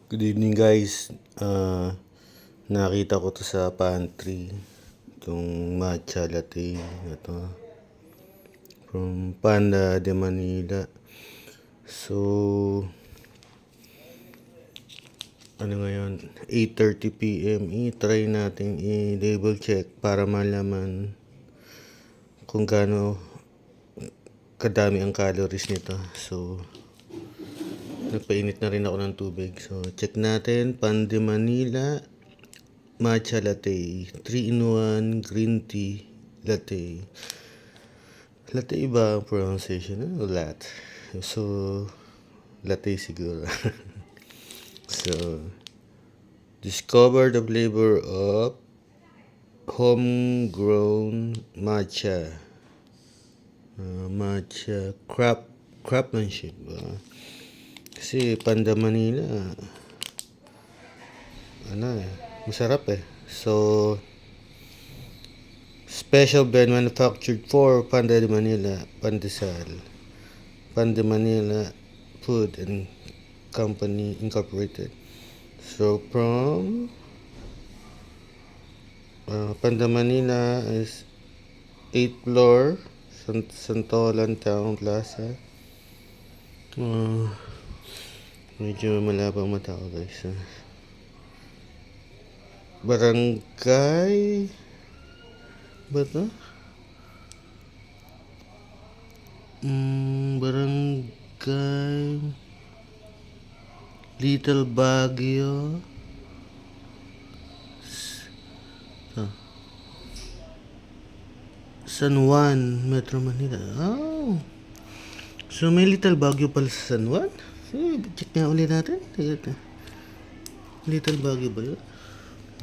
Good evening guys. Nakita ko to sa pantry. Itong matcha latte na to. From Panda de Manila. So, ano ngayon? 8:30 PM. I-try natin i-label check para malaman kung gaano kadami ang calories nito. So, nagpainit na rin ako ng tubig. So, check natin. Panda Manila matcha latte, 3-in-1 green tea latte. Latte ba ang pronunciation? Latte. So, latte siguro. So, discover the flavor of homegrown matcha. Matcha craftsmanship. Kasi Panda Manila, masarap eh. So, special blend manufactured for Panda de Manila, Pandesal. Panda Manila Food and Company Incorporated. So, from Panda Manila is 8th floor, Santolan Town Plaza. Medyo malabang mata ko guys. Barangay ba ito? Barangay Little Baguio. San Juan, Metro Manila. Oh. So may Little Baguio pala sa San Juan? Check nga ulit natin. Little Baguio ba yun?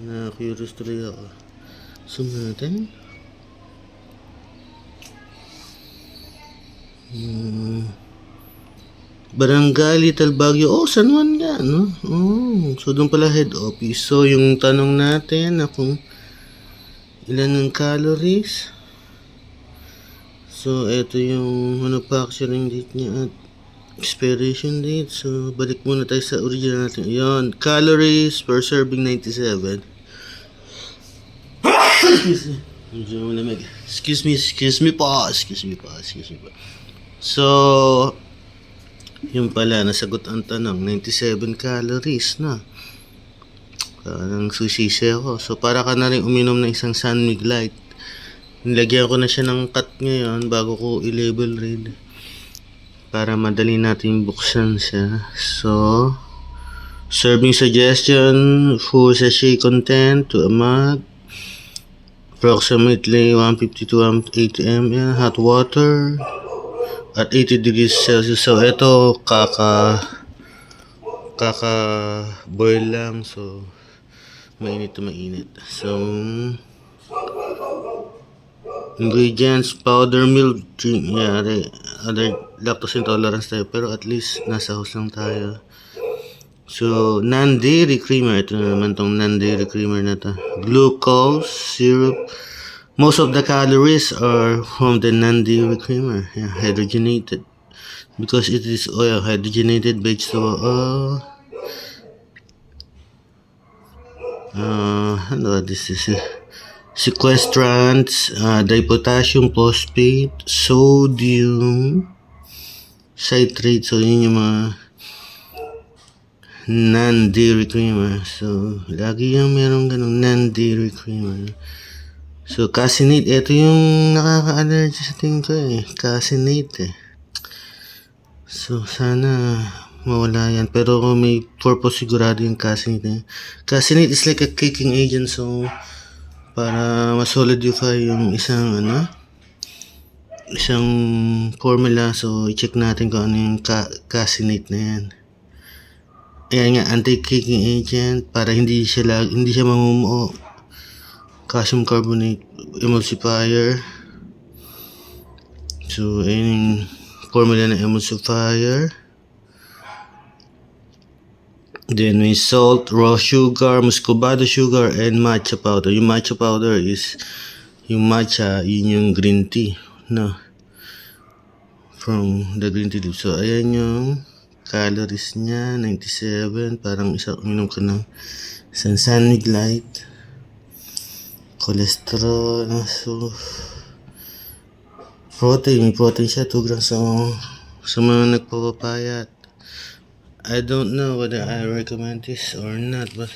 Na-curious tuloy ako. Zoom natin. Barangay Little Baguio. Oh, San Juan nga, no? Oh, so doon pala head office. So yung tanong natin na kung ilan ang calories. So ito yung manufacturing date niya at expiration date. So balik muna tayo sa original natin. Ayan, calories per serving 97. Medyo malamig. Excuse me po. So, yun pala, nasagot ang tanong, 97 calories na. Parang susisi ako. So, para ka na rin uminom ng isang San Mig Light. Nilagyan ko na siya ng cut ngayon bago ko i-label read. Para madali natin buksan siya. So, serving suggestion, full sachet content to a mug. Approximately 150 to 180 ml hot water at 80 degrees Celsius. So, ito kaka-boil lang. So, mainit to mainit. So, ingredients, powder milk, drink, other lactose intolerance tayo. Pero at least, nasa house lang tayo. So, non-dairy creamer. Ito na naman tong non-dairy creamer na to. Glucose, syrup. Most of the calories are from the non-dairy creamer. Yeah, hydrogenated. Because it is oil, hydrogenated vegetable oil. This is sequestrants, dipotassium phosphate, sodium citrate. So, yun yung mga non-dairy creamer. So, lagi yung merong ganong non-dairy creamer. So, caseinate. Ito yung nakaka-allergy sa tingin ko eh. Caseinate eh. So, sana mawala yan. Pero kung may purpose sigurado yung caseinate eh. Caseinate is like a kicking agent. So, para ma-solidify yung isang formula. So, i-check natin kung ano yung caseinate na yan. Ayan nga, anti-kicking agent para hindi siya mamumuo. Calcium carbonate emulsifier. So, ayun yung formula ng emulsifier. Then may salt, raw sugar, muscovado sugar, and matcha powder. Yung matcha powder is yung matcha, yun yung green tea, no? From the green tea leaf. So, ayan yung calories niya, 97. Parang uminom ka ng isang San Mig Light. Cholesterol, so may protein siya, 2 grams sa mga nagpapapayat. I don't know whether I recommend this or not, but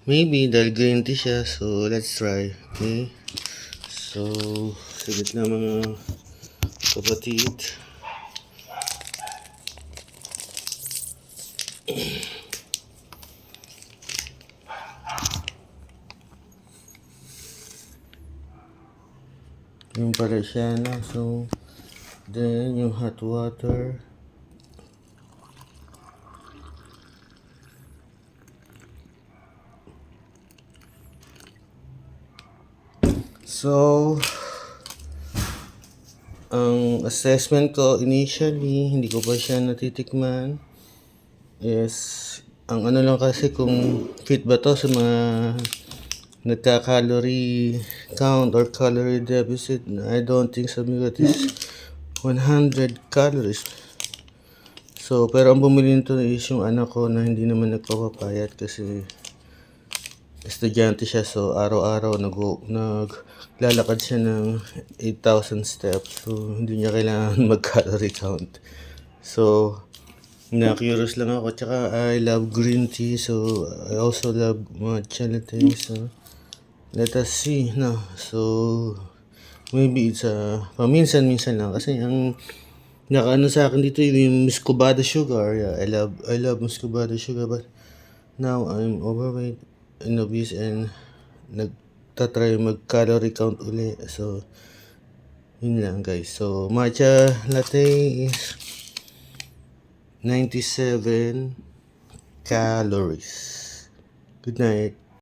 maybe dahil green tea siya, so let's try, okay? So, saglit na mga kapatid. Yung pala siya na, so then yung hot water. So, ang assessment ko initially, hindi ko pa siya natitikman, is ang ano lang kasi kung fit ba to sa mga nagka-calorie count or calorie deficit. I don't think sabi ko is 100 calories. So, pero ang bumili nito is yung anak ko na hindi naman nagpapapayat kasi estudyante siya, so araw-araw naglalakad siya ng 8,000 steps, so hindi niya kailangan mag-calorie count. So na-curious lang ako, tsaka I love green tea, so I also love matcha latte, so let us see na. So maybe it's paminsan-minsan lang kasi ang nakaano sa akin dito yung muscovado sugar. Yeah, I love muscovado sugar, but now I'm overweight and obese and nagtatry mag-calorie count uli. So, yun lang guys. So, matcha latte is 97 calories. Good night.